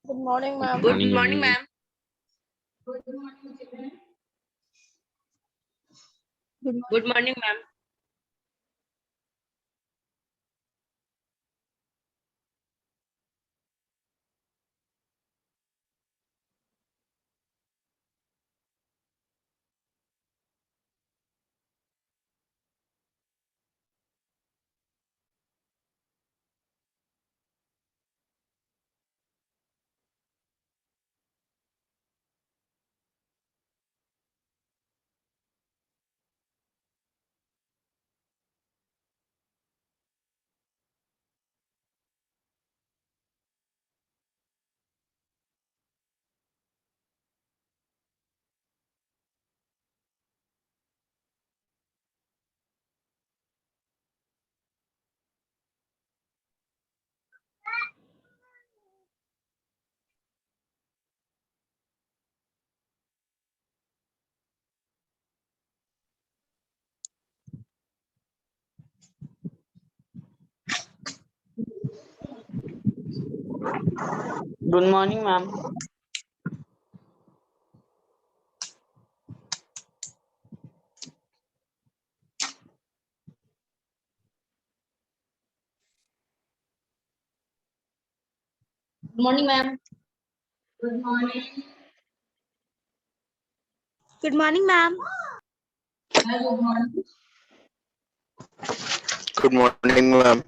Good morning, ma'am. Good morning, ma'am. Good morning, ma'am. Good morning, ma'am. Good morning, ma'am. Good morning. Good morning, ma'am. Good morning. Good morning, ma'am.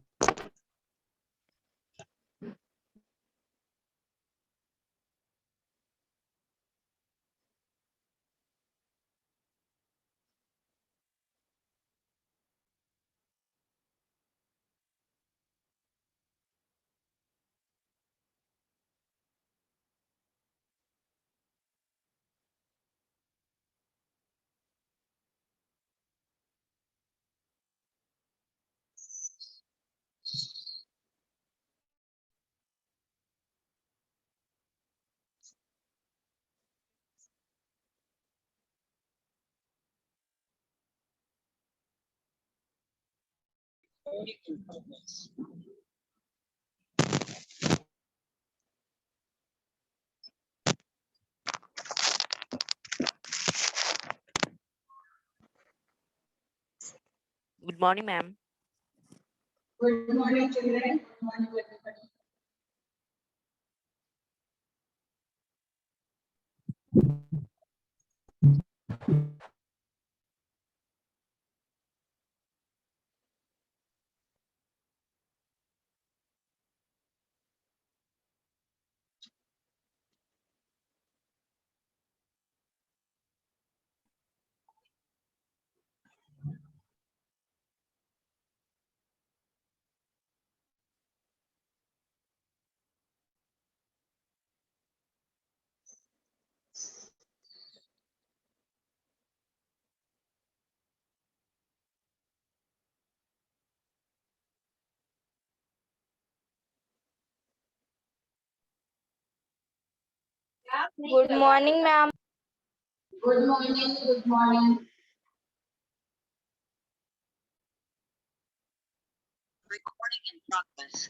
Good morning, ma'am. Good morning, children. Good morning, everybody. Good morning, ma'am. Good morning. Good morning. Recording in progress.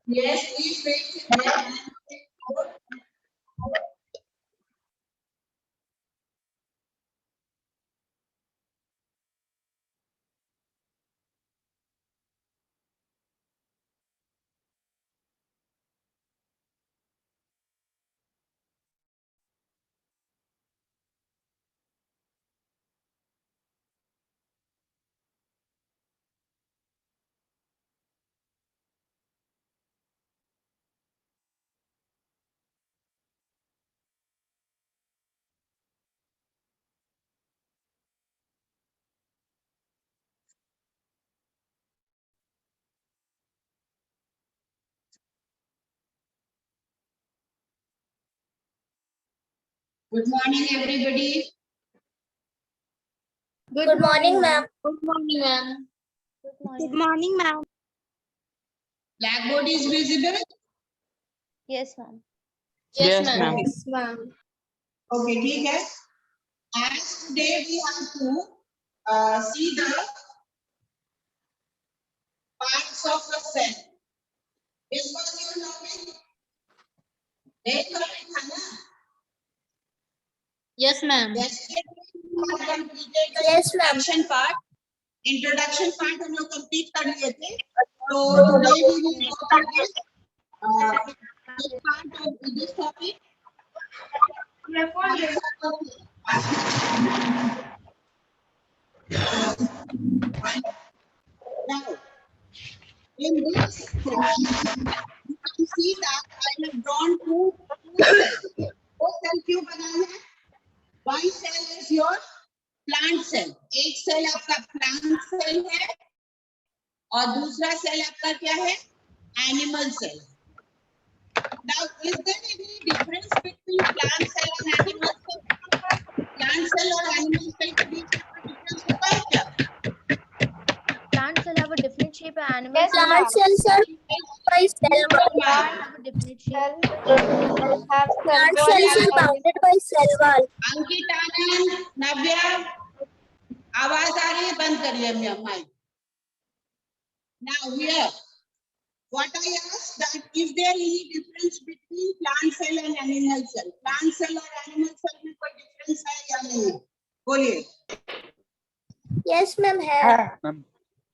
Yes, please wait. Good morning, everybody. Good morning, ma'am. Good morning, ma'am. Good morning, ma'am. Blackboard is visible. Yes, ma'am. Yes, ma'am. Yes, ma'am. Okay, ठीक है. As today we have to see the parts of a cell. This was your topic. Next topic था ना? Yes, ma'am. Yesterday we have completed the Yes, ma'am. introduction part. Introduction part हम लोग complete कर लिए थे. So today we will go through this part of this topic. Now, in this, you can see that I have drawn two cells. दो cell क्यों बनाए हैं? One cell is your plant cell. एक cell आपका plant cell है और दूसरा cell आपका क्या है? Animal cell. Now, is there any difference between plant cell and animal cell? Plant cell और animal cell के बीच में कोई difference होता है क्या? Plant cell have a different shape and animal Yes, cell plant cells are by cell wall. have a different shape. Plant cells are bounded by cell wall. Ankit Anand नव्या आवाज आ रही है बंद करिए mic. Now here what I asked that is there any difference between plant cell and animal cell? Plant cell और animal cell में कोई difference है या नहीं है? बोलिए. Yes, ma'am. Hai. Ma'am,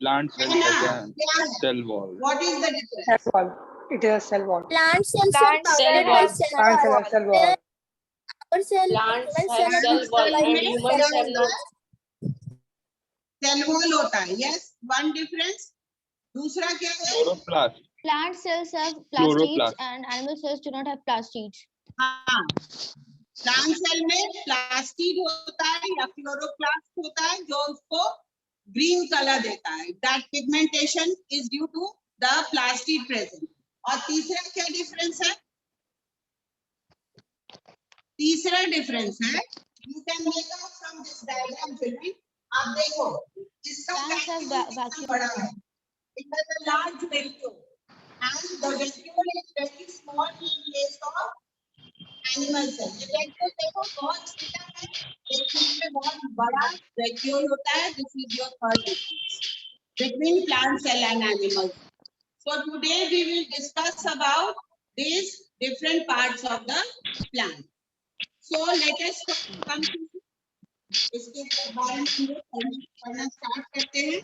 plant cell है ना? has a क्या है? cell wall. What is the difference? Cell wall. It is a cell wall. Plant cells are Plant cell bounded by wall. cell Plant cell wall. has cell wall. Our cell, Plants animal have cell cell wall are and by humans cell have not. wall. Cell wall होता है. Yes, one difference. दूसरा क्या है? Chloroplast. Plant cells have Chloroplast. plastids and animal cells do not have plastids. हाँ. Plant cell में plastid होता है या क्लोरोप्लास्ट होता है जो उसको ग्रीन कलर देता है. That pigmentation is due to the plastid present. और तीसरा क्या डिफरेंस है? तीसरा डिफरेंस है you can make out from this diagram children. आप देखो इसका Plants have vacuole. बड़ा है. It has a large vacuum and the vacuum is very small in case of animal cell. ये वैक्यूल देखो बहुत छोटा है लेकिन इसमें बहुत बड़ा वैक्यूल होता है. This is your third difference between plant cell and animal. So today we will discuss about these different parts of the plant. So let us come to इसके बारे में हम लोग पढ़ना स्टार्ट करते हैं.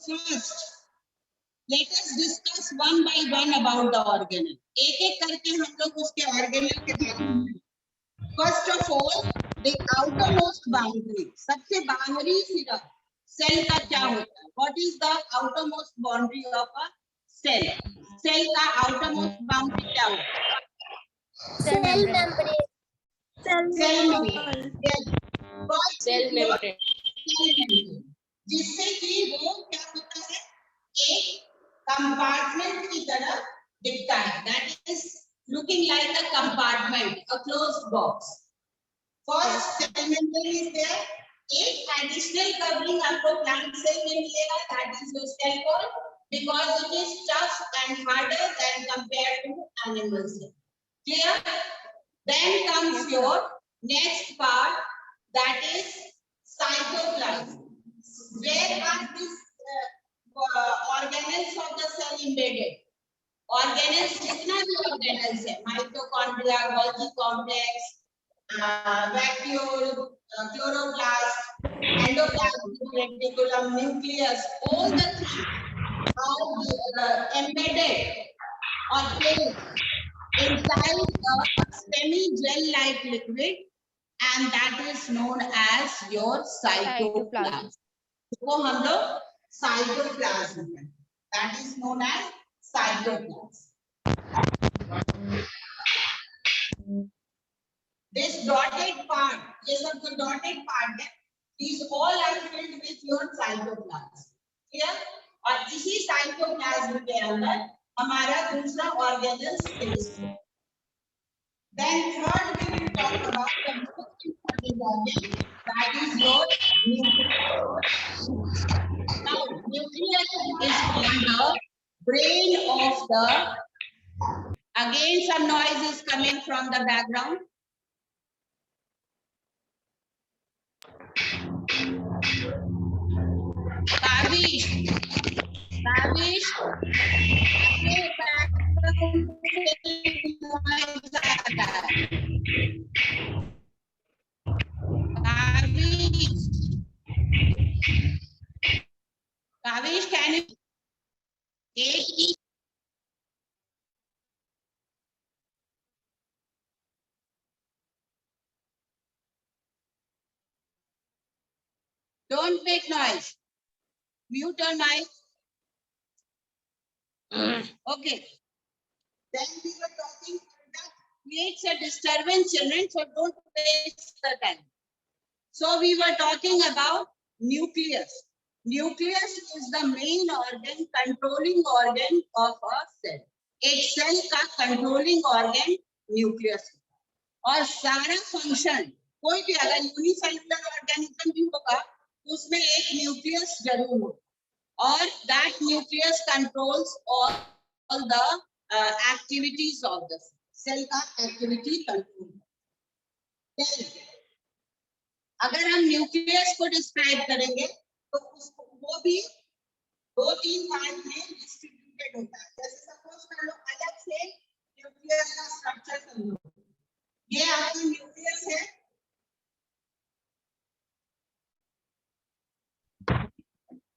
First, let us discuss one by one about the organelle. एक-एक करके हम लोग उसके organelle के बारे में. First of all, the outermost boundary. सबसे बाहरी सिरा सेल का क्या होता है? What is the outermost boundary of a cell? Cell का outermost boundary क्या होता है? Cell membrane. Cell membrane. Yes. First Cell is your membrane. cell membrane. जिससे कि वो क्या होता है? एक कंपार्टमेंट की तरह दिखता है. That is looking like a compartment, a closed box. First, cell membrane is there. एक additional covering आपको plant cell में मिलेगा. That is your cell wall because it is tough and harder than compared to animal cell. Clear? Then comes your next part, that is cytoplasm. Where are these organelles of the cell embedded? Organelles जितना भी organelles है, mitochondria, Golgi complex, vacuole, chloroplast, endoplasmic reticulum, nucleus, all the things are embedded or placed inside a semi-gel-like liquid, and that is known as your cytoplasm. वो हम लोग cytoplasm है. That is known as cytoplasm. This dotted part, ये सब जो dotted part है, These all are filled with your cytoplasm. Clear? और इसी साइटोप्लाज्म के अंदर हमारा दूसरा ऑर्गेनल्स स्पेस है. Then third we will talk about the most important organ, that is your nucleus. Now nucleus is called the brain of the. Again some noise is coming from the background. Kavish, Kavish, आपके background से noise आ रहा है. Kavish, Kavish, can you take? Don't make noise. Mute your mic. Okay. Then we were talking that creates a disturbance, children, so don't waste the time. So we were talking about nucleus. Nucleus is the main organ, controlling organ of a cell. एक cell का controlling organ nucleus और सारा function कोई भी अगर unicellular organism भी होगा उसमें एक न्यूक्लियस जरूर हो और that nucleus controls all the activities of the cell का एक्टिविटी कंट्रोल. अगर हम न्यूक्लियस को डिस्क्राइब करेंगे तो उसको वो भी 2-3 पार्ट में डिस्ट्रीब्यूटेड होता है. जैसे सपोज कर लो अलग से न्यूक्लियस का स्ट्रक्चर समझो. ये आपका न्यूक्लियस है.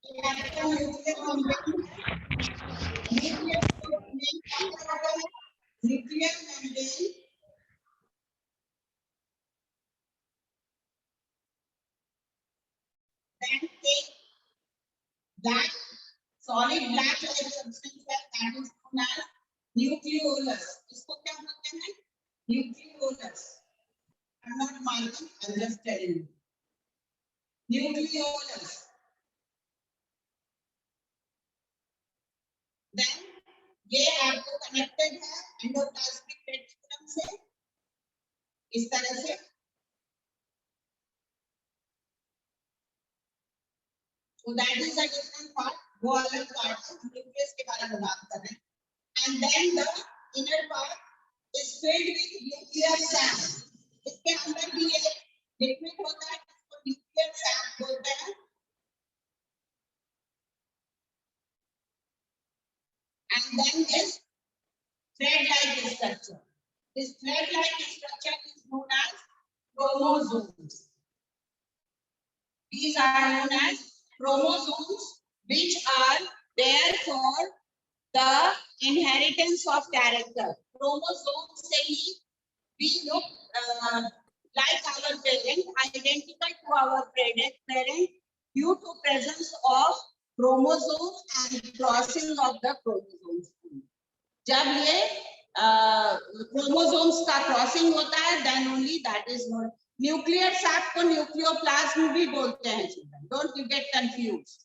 ये आपका न्यूक्लियर मेम्ब्रेन है. Nuclear membrane then take that solid black like substance that is known as nucleolus. इसको क्या बोलते हैं? Nucleolus. I'm not marking, I'm just telling you. Nucleolus. Then ये आपको कनेक्टेड है एंडोप्लाज्मिक रेटिकुलम से इस तरह से. So that is a different part. वो अलग part है. न्यूक्लियस के बारे में बात कर रहे हैं. And then the inner part is filled with nuclear sap. इसके अंदर भी एक लिक्विड होता है जिसको nuclear sap बोलते हैं. And then this thread-like structure. This thread-like structure is known as chromosomes. These are known as chromosomes, which are there for the inheritance of character. Chromosomes से ही we look like our parent, identical to our parent due to presence of chromosomes and crossing of the chromosomes. जब ये chromosomes का crossing होता है, then only that is known. Nuclear sap को nucleoplasm भी बोलते हैं. Don't you get confuse.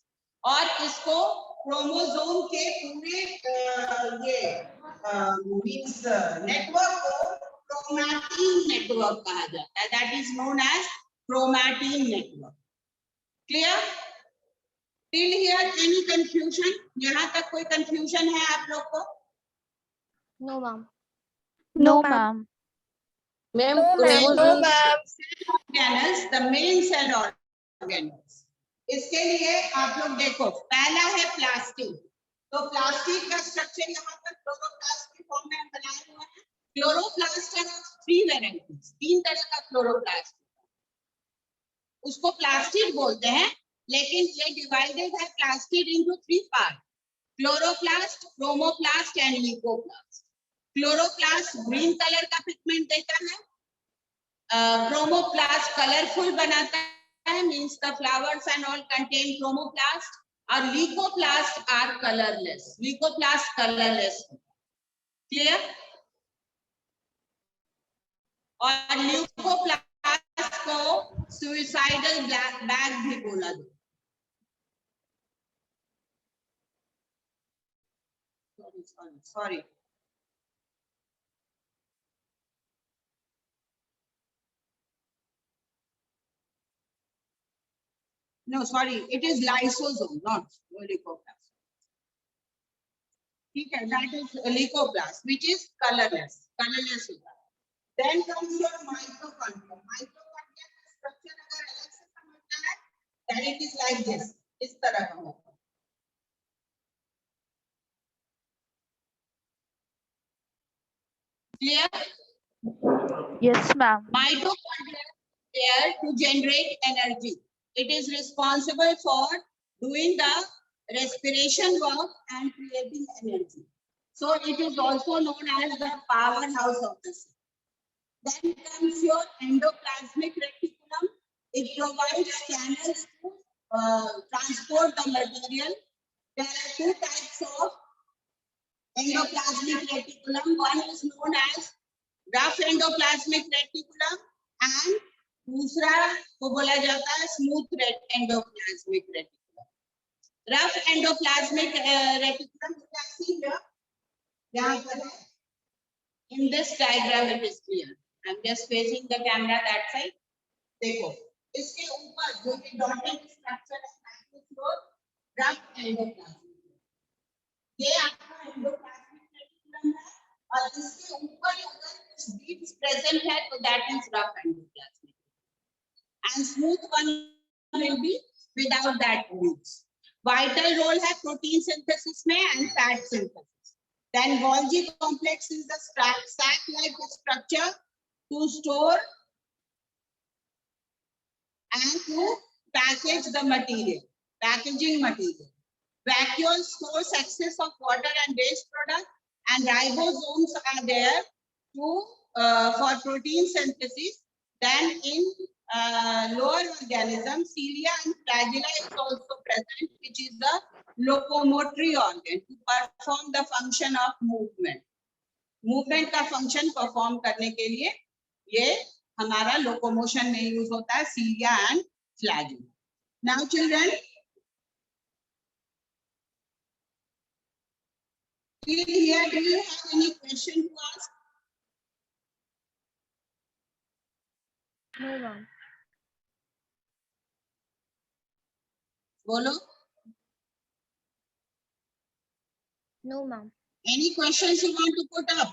और इसको क्रोमोसोम के पूरे ये मींस नेटवर्क को क्रोमैटिन नेटवर्क कहा जाता है. That is known as chromatin network. Clear? Till here any confusion? यहाँ तक कोई कंफ्यूजन है आप लोग को? No, ma'am. No, ma'am. Ma'am, No, chromosomes. Organelles, the main cell organelles. इसके लिए आप लोग देखो पहला है प्लास्टिक. तो प्लास्टिक का स्ट्रक्चर यहाँ पर क्लोरोप्लास्ट की फॉर्म में बनाया हुआ है. क्लोरोप्लास्ट है 3 वेराइटीज. 3 तरह का क्लोरोप्लास्ट. उसको प्लास्टिड बोलते हैं लेकिन ये डिवाइडेड है plastid into 3 part. Chloroplast, chromoplast and leucoplast. Chloroplast green colour का पिगमेंट देता है. क्रोमोप्लास्ट कलरफुल बनाता है, means the flowers and all contain chromoplast. और leucoplast are colourless. Leucoplast colourless. Clear? और ल्यूकोप्लास्ट को सुइसाइडल बैग भी बोला दो। Sorry no sorry, it is lysosome, not leucoplast. ठीक है, that is leucoplast which is colorless होता है. Then comes your mitochondria. Mitochondria का structure अगर अलग से समझना है, then it is like this, इस तरह का होगा. Clear? Yes, ma'am. Mitochondria is there to generate energy. It is responsible for doing the respiration work and creating energy. So it is also known as the powerhouse of the cell. Then comes your endoplasmic reticulum. It provides channels to transport the material. There are two types of endoplasmic reticulum. One is known as rough endoplasmic reticulum and दूसरा को बोला जाता है smooth endoplasmic reticulum. Rough endoplasmic reticulum यहाँ पर है. In this diagram it is clear. I'm just facing the camera that side. देखो इसके ऊपर जो ये डॉटेड स्ट्रक्चर है रफ एंडोप्लाज्मिक, ये आपका एंडोप्लाज्मिक रेटिकुलम है और इसके ऊपर अगर कुछ बीट्स प्रेजेंट है तो that is rough endoplasmic. And smooth one will be without that roots. Vital role है protein synthesis में and fat synthesis. Then Golgi complex is the sac-like structure to store and to package the material, packaging material. Vacuole stores excess of water and waste product, and ribosomes are there to for protein synthesis. Then in lower organism, cilia and flagella is also present, which is the locomotory organ to perform the function of movement. Movement का function perform करने के लिए ये हमारा locomotion में use होता है cilia and flagella. Now children, till here, do you have any question to ask? No, ma'am. बोलो. No, ma'am. Any questions you want to put up?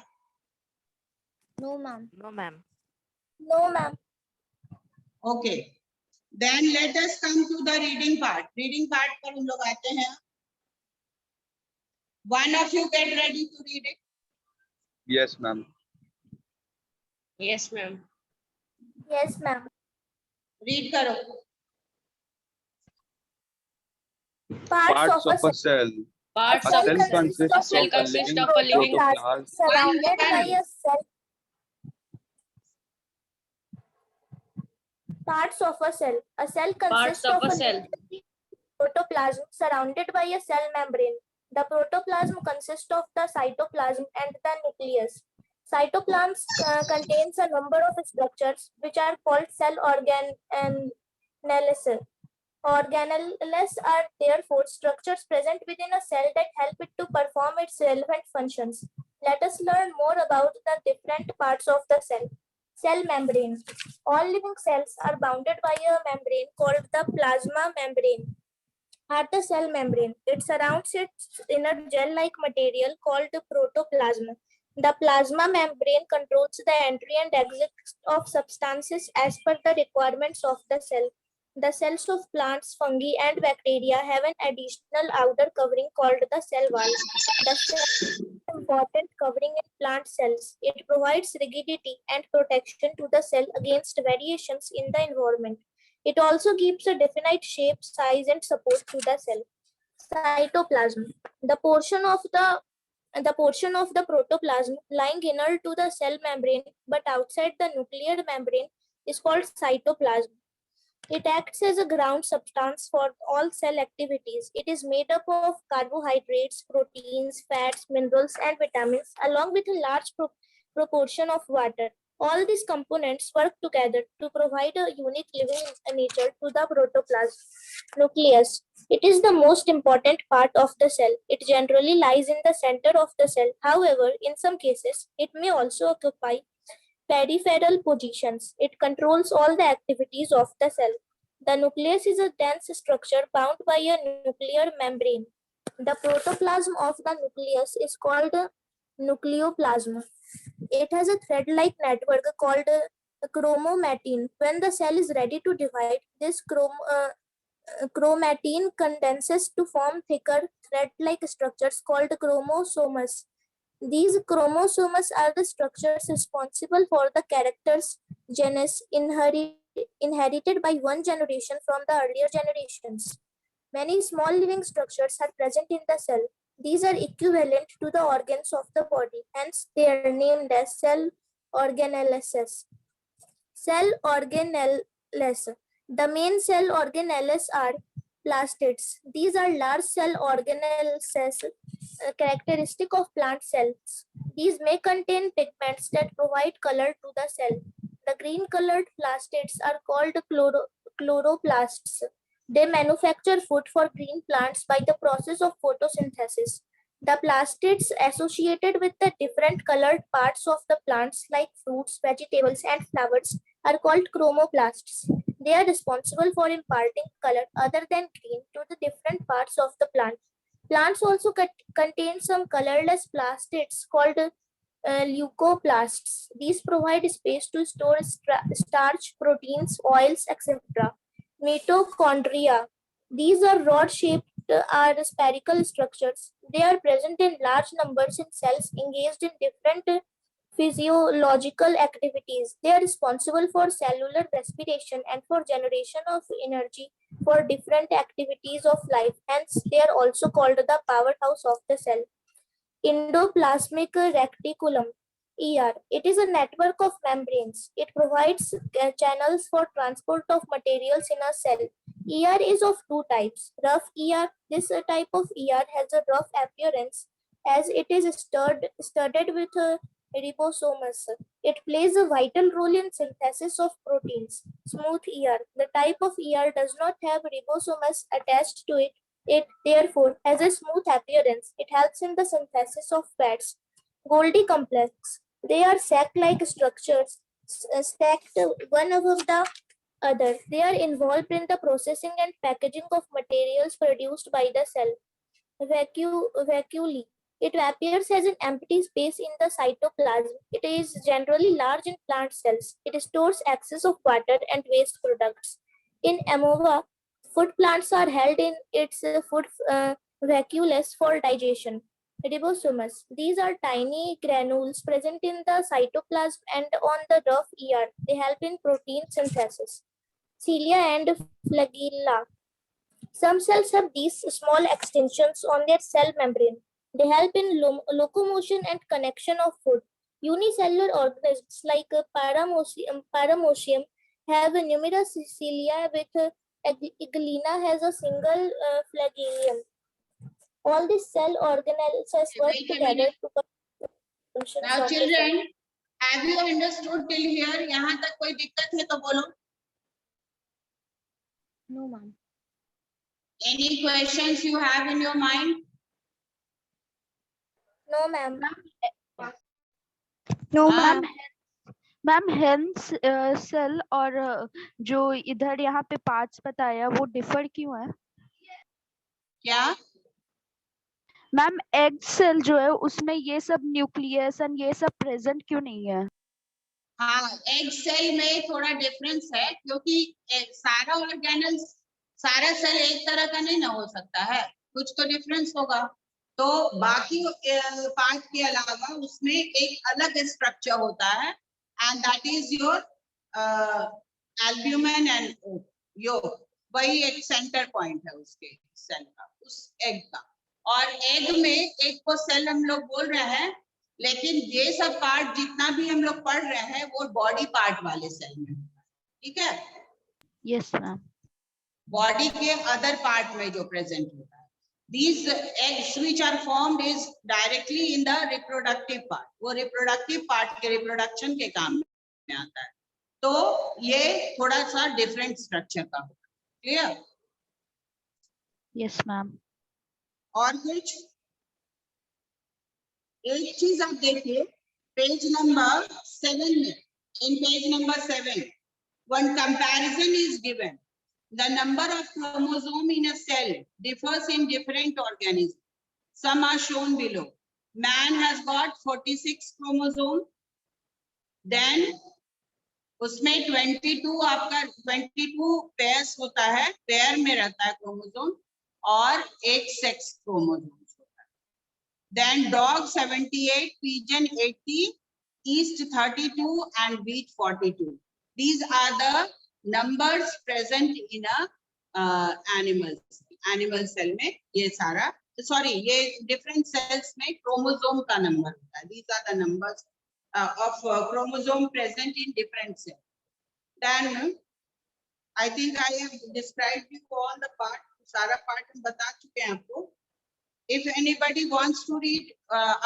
No, ma'am. No, ma'am. No, ma'am. Okay. Then let us come to the reading part. Reading part पर हम लोग आते हैं. One of you get ready to read it. Yes, ma'am. Yes, ma'am. Yes, ma'am. Read करो. Parts of a cell. Parts A of cell consists cell of a consists living of a living protoplasm. surrounded by a cell. Parts of a cell. A cell Parts consists of of a a cell. living protoplasm surrounded by a cell membrane. The protoplasm consists of the cytoplasm and the nucleus. Cytoplasm contains a number of structures which are called cell organelles. Organelles are therefore structures present within a cell that help it to perform its relevant functions. Let us learn more about the different parts of the cell. Cell membrane. All living cells are bounded by a membrane called the plasma membrane. At the cell membrane, it surrounds its inner gel-like material called the protoplasm. The plasma membrane controls the entry and exit of substances as per the requirements of the cell. The cells of plants, fungi, and bacteria have an additional outer covering called the cell wall. The cell is an important covering in plant cells. It provides rigidity and protection to the cell against variations in the environment. It also gives a definite shape, size, and support to the cell. Cytoplasm. The portion of the protoplasm lying inner to the cell membrane but outside the nuclear membrane is called cytoplasm. It acts as a ground substance for all cell activities. It is made up of carbohydrates, proteins, fats, minerals, and vitamins, along with a large proportion of water. All these components work together to provide a unique living nature to the protoplasm. Nucleus. It is the most important part of the cell. It generally lies in the center of the cell. However, in some cases, it may also occupy peripheral positions. It controls all the activities of the cell. The nucleus is a dense structure bound by a nuclear membrane. The protoplasm of the nucleus is called a nucleoplasm. It has a thread-like network called chromatin. When the cell is ready to divide, this chromatin condenses to form thicker thread-like structures called chromosomes. These chromosomes are the structures responsible for the characters genes inherited by one generation from the earlier generations. Many small living structures are present in the cell. These are equivalent to the organs of the body, hence they are named as cell organelles. Cell organelles. The main cell organelles are plastids. These are large cell organelles, characteristic of plant cells. These may contain pigments that provide color to the cell. The green colored plastids are called chloroplasts. They manufacture food for green plants by the process of photosynthesis. The plastids associated with the different colored parts of the plants like fruits, vegetables, and flowers are called chromoplasts. They are responsible for imparting color other than green to the different parts of the plant. Plants also contain some colorless plastids called leucoplasts. These provide space to store starch, proteins, oils, etc. Mitochondria. These are rod-shaped are spherical structures. They are present in large numbers in cells engaged in different physiological activities. They are responsible for cellular respiration and for generation of energy for different activities of life. Hence, they are also called the powerhouse of the cell. Endoplasmic reticulum. ER. It is a network of membranes. It provides channels for transport of materials in a cell. ER is of two types. Rough ER. This type of ER has a rough appearance as it is studded with ribosomes. It plays a vital role in synthesis of proteins. Smooth ER. The type of ER does not have ribosomes attached to it. It therefore has a smooth appearance. It helps in the synthesis of fats. Golgi complex. They are sac-like structures stacked one above the other. They are involved in the processing and packaging of materials produced by the cell. Vacuole. It appears as an empty space in the cytoplasm. It is generally large in plant cells. It stores excess of water and waste products. In Amova, food plants are held in its food vacuoles for digestion. Ribosomes. These are tiny granules present in the cytoplasm and on the rough ER. They help in protein synthesis. Cilia and flagella. Some cells have these small extensions on their cell membrane. They help in locomotion and connection of food. Unicellular organisms like Paramecium have numerous cilia with Igelina has a single flagellum. All these cell organelles work Wait a together minute. to functions Now of the cell. children, have you understood till here? यहाँ तक कोई दिक्कत है तो बोलो. No, ma'am. Any questions you have in your mind? No, ma'am. No, हाँ? Ma'am hence cell और जो इधर यहाँ पे पार्ट्स बताया वो डिफर क्यों है? क्या? मैम एग सेल जो है उसमें ये सब न्यूक्लियस एंड ये सब प्रेजेंट क्यों नहीं है? हाँ, एग सेल में थोड़ा डिफरेंस है क्योंकि सारा ऑर्गेनल्स सारा सेल एक तरह का नहीं ना हो सकता है, कुछ तो डिफरेंस होगा. तो बाकी पार्ट के अलावा उसमें एक अलग स्ट्रक्चर होता है and that is your albumin and yolk. वही एक सेंटर पॉइंट है उसके सेल का, उस एग का. और एग में एक को सेल हम लोग बोल रहे हैं, लेकिन ये सब पार्ट जितना भी हम लोग पढ़ रहे हैं वो बॉडी पार्ट वाले सेल में. ठीक है? Yes ma'am. बॉडी के अदर पार्ट में जो प्रेजेंट होता है. These eggs which are formed is directly in the reproductive part. वो reproductive part के reproduction के काम में आता है, तो ये थोड़ा सा डिफरेंट स्ट्रक्चर का होगा। क्लियर? Yes ma'am. और कुछ एक चीज आप देखिए पेज नंबर 7 में, इन page number 7 one comparison is given. The number of chromosome in a cell differs in different organisms. Some are shown below. Man has got 46 chromosome. Then उसमें 22 आपका 22 pairs होता है, पेयर में रहता है क्रोमोसोम, और एक सेक्स क्रोमोसोम होता है. Then dog 78, pigeon 80, yeast 32 and wheat 42. These are the numbers present in a animal cell में ये सारा, sorry, ये different cells में chromosome का number होता है. These are the numbers of chromosome present in different cells. Then I think I have described you all the part, सारा part हम बता चुके हैं आपको. If anybody wants to read,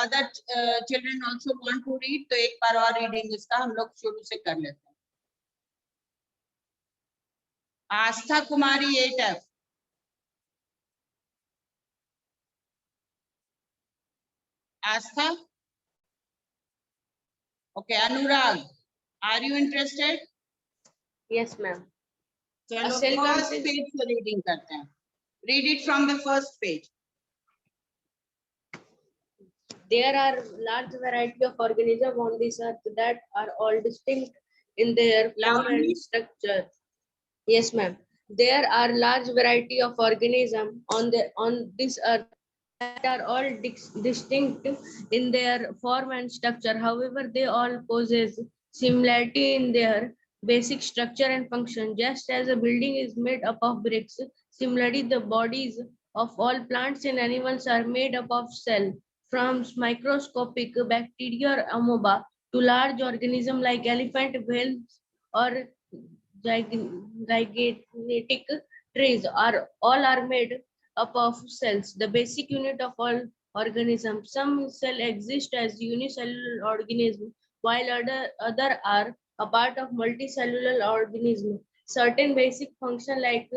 other children also want to read, तो एक बार और reading इसका हम लोग शुरू से कर लेते हैं. आस्था कुमारी 8F. Aastha? Okay, Anurag, are you interested? Yes, ma'am. चलो cell first consist- page से reading करते हैं. Read it from the first page. There are large variety of organisms on this earth that are all distinct in their form Lavanya? and structure. Yes, ma'am. There are large variety of organisms on this earth that are all distinct in their form and structure. However, they all possess similarity in their basic structure and function. Just as a building is made up of bricks, similarly, the bodies of all plants and animals are made up of cells. From microscopic bacteria or amoeba to large organisms like elephant, whales, or gigantic trees all are made up of cells, the basic unit of all organisms. Some cells exist as unicellular organisms, while other are a part of multicellular organisms. Certain basic functions like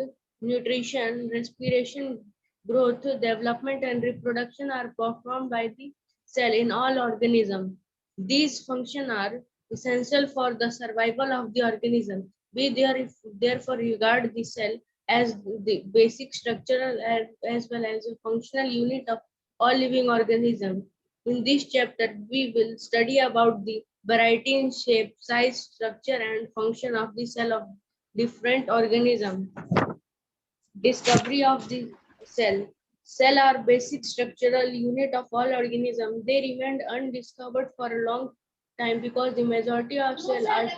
nutrition, respiration, growth, development, and reproduction are performed by the cell in all organisms. These functions are essential for the survival of the organism. We therefore regard the cell as the basic structural as well as a functional unit of all living organisms. In this chapter, we will study about the variety in shape, size, structure, and function of the cell of different organisms. Discovery of the cell. Cell are basic structural unit of all organisms. They remained undiscovered for a long time because the majority of cells are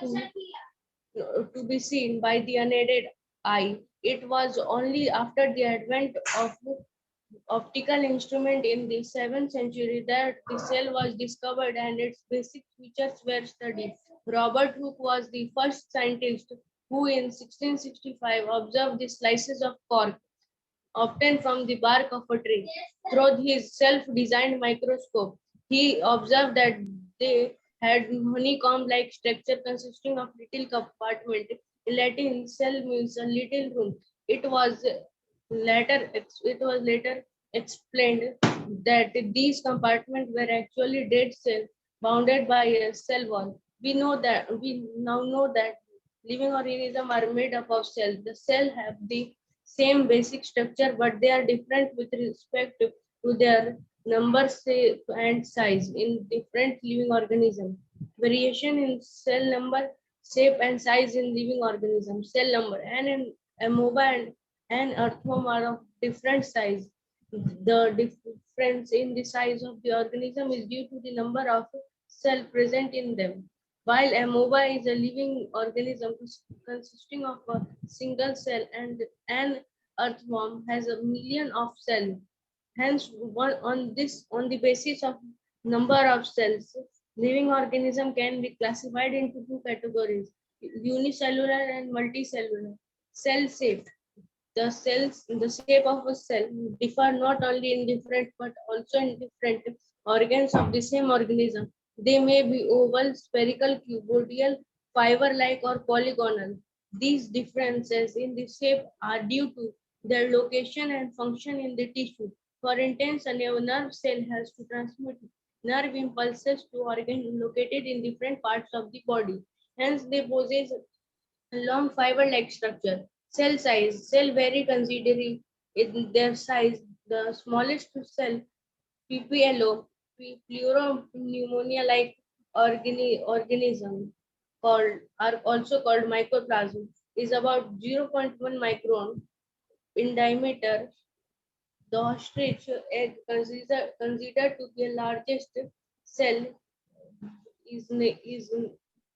to be seen by the unaided eye. It was only after the advent of optical instrument in the 7th century that the cell was discovered and its basic features were studied. Robert Hooke was the first scientist who in 1665 observed the slices of cork obtained from the bark of a tree. Through his self-designed microscope, he observed that they had honeycomb-like structure consisting of little compartments. In Latin, cell means a little room. It was later explained that these compartments were actually dead cells bounded by a cell wall. We now know that living organisms are made up of cells. The cells have the same basic structure, but they are different with respect to their number, shape, and size in different living organisms. Variation in cell number, shape, and size in living organisms. Cell number and amoeba and earthworm are of different size. The difference in the size of the organism is due to the number of cells present in them. While amoeba is a living organism consisting of a single cell and an earthworm has a million of cells. Hence, on the basis of number of cells, living organism can be classified into two categories: unicellular and multicellular. Cell shape. The shape of a cell differ not only in different but also in different organs of the same organism. They may be oval, spherical, cuboidal, fiber-like or polygonal. These differences in the shape are due to their location and function in the tissue. For instance, a nerve cell has to transmit nerve impulses to organs located in different parts of the body. Hence, they possess a long fiber-like structure. Cell size. Cell vary considerably in their size. The smallest cell, PPLO, pleuropneumonia-like organism, are also called mycoplasma, is about 0.1 micron in diameter. The ostrich egg, considered to be the largest cell, is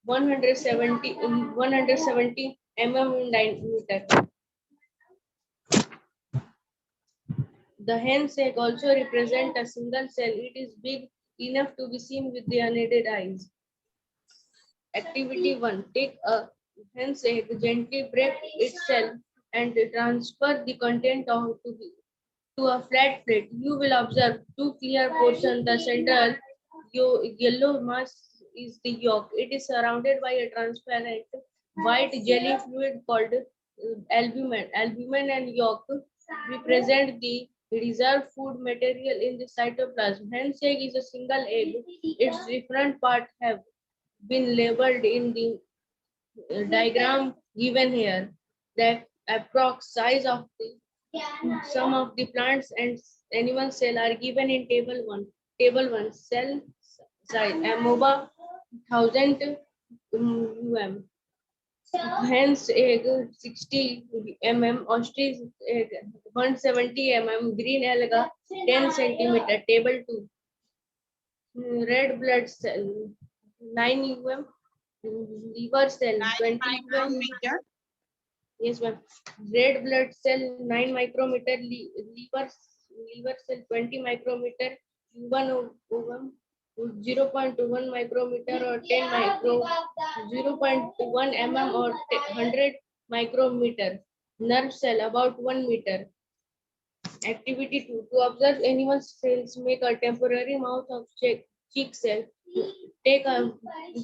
170 mm in diameter. The hen's egg also represents a single cell. It is big enough to be seen with the unaided eyes. Activity 1. Take a hen's egg, gently break its shell and transfer the content to a flat plate. You will observe two clear portions. The central yellow mass is the yolk. It is surrounded by a transparent white jelly fluid called albumin. Albumin and yolk represent the reserved food material in the cytoplasm. Hen's egg is a single egg. Its different parts have been labeled in the diagram given here. The approx size of some of the plants and animal cell are given in table 1. Table 1 cell size amoeba 1000 mm. Hence egg 60 mm, ostrich egg 170 mm, green alga 10 centimeter. Table 2 red blood cell 9 mm, liver cell 9 20 mm. micrometer. Yes, ma'am. Red blood cell 9 micrometer, liver cell 20 micrometer, human ovum 0.1 micrometer or 10 micro 0.1 mm or 100 micrometer. Nerve cell about 1 meter. Activity 2. To observe animal cells, make a temporary mouth of cheek cell. Take a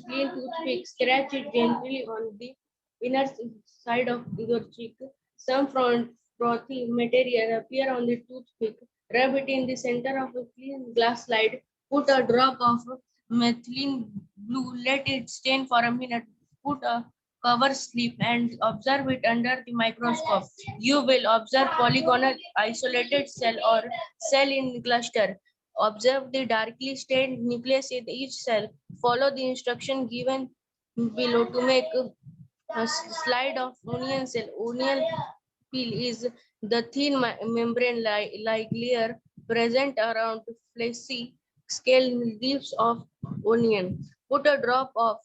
clean toothpick, scratch it gently on the inner side of your cheek. Some frothy material appear on the toothpick. Rub it in the center of a clean glass slide. Put a drop of methylene blue. Let it stain for a minute. Put a cover slip and observe it under the microscope. You will observe polygonal isolated cell or cell in cluster. Observe the darkly stained nucleus in each cell. Follow the instruction given below to make a slide of onion cell. Onion peel is the thin membrane like layer present around fleshy scale leaves of onion. Put a drop of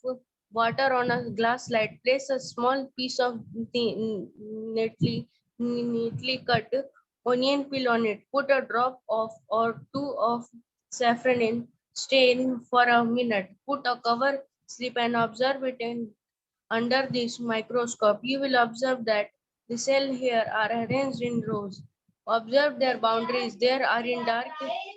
water on a glass slide. Place a small piece of neatly cut onion peel on it. Put a drop of or two of saffron in. Stain for a minute. Put a cover slip and observe it under this microscope. You will observe that the cells here are arranged in rows. Observe their boundaries. There are in dark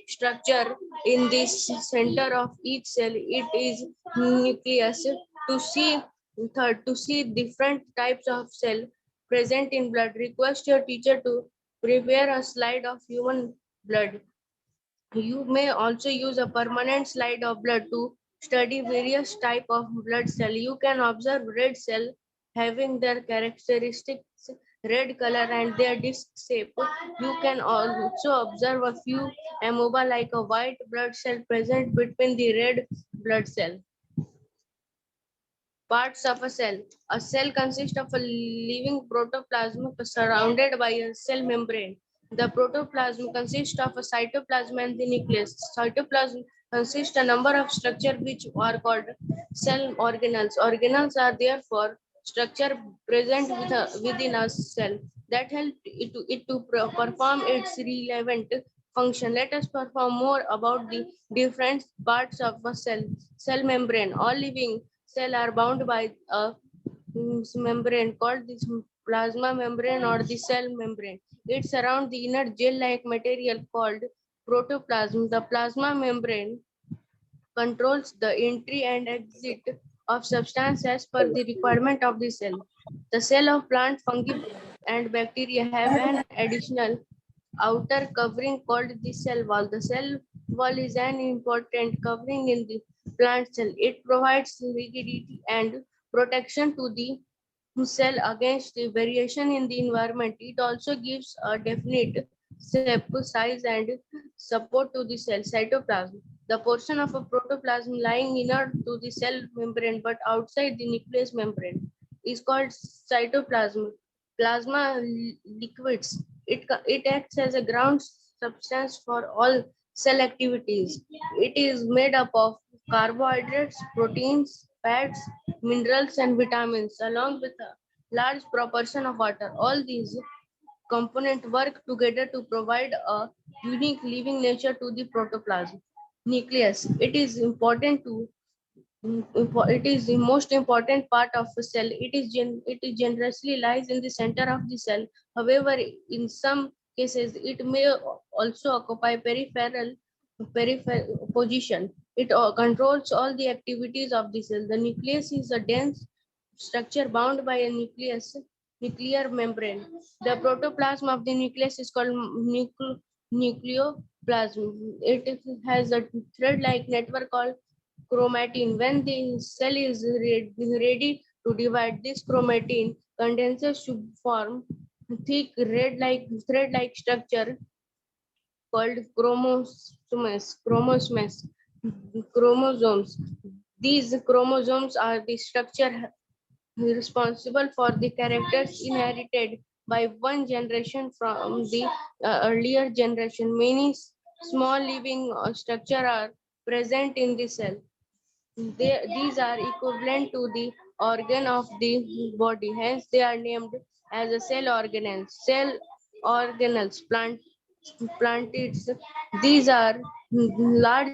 structure in the center of each cell. It is nucleus. To see different types of cell present in blood, request your teacher to prepare a slide of human blood. You may also use a permanent slide of blood to study various types of blood cell. You can observe red cell having their characteristics red color and their disc shape. You can also observe a few amoeba like a white blood cell present between the red blood cell. Parts of a cell. A cell consists of a living protoplasm surrounded by a cell membrane. The protoplasm consists of a cytoplasm and the nucleus. Cytoplasm consists a number of structures which are called cell organelles. Organelles are therefore structure present within a cell that help it to perform its relevant function. Let us perform more about the different parts of a cell. Cell membrane. All living cells are bound by a membrane called the plasma membrane or the cell membrane. It surrounds the inner gel-like material called protoplasm. The plasma membrane controls the entry and exit of substance as per the requirement of the cell. The cell of plant, fungi, and bacteria have an additional outer covering called the cell wall. The cell wall is an important covering in the plant cell. It provides rigidity and protection to the cell against the variation in the environment. It also gives a definite shape, size, and support to the cell cytoplasm. The portion of a protoplasm lying inert to the cell membrane but outside the nucleus membrane is called cytoplasm. Plasma liquids. It acts as a ground substance for all cell activities. It is made up of carbohydrates, proteins, fats, minerals, and vitamins, along with a large proportion of water. All these components work together to provide a unique living nature to the protoplasm. Nucleus. It is the most important part of a cell. It is generously lies in the center of the cell. However, in some cases, it may also occupy peripheral position. It controls all the activities of the cell. The nucleus is a dense structure bound by a nuclear membrane. The protoplasm of the nucleus is called nucleoplasm. It has a thread-like network called chromatin. When the cell is ready to divide, this chromatin condenses to form thick thread-like structure called chromosomes. These chromosomes are the structure responsible for the characters inherited by one generation from the earlier generation. Many small living structure are present in the cell. These are equivalent to the organ of the body, hence they are named as a cell organelles. Cell organelles, plantids, these are large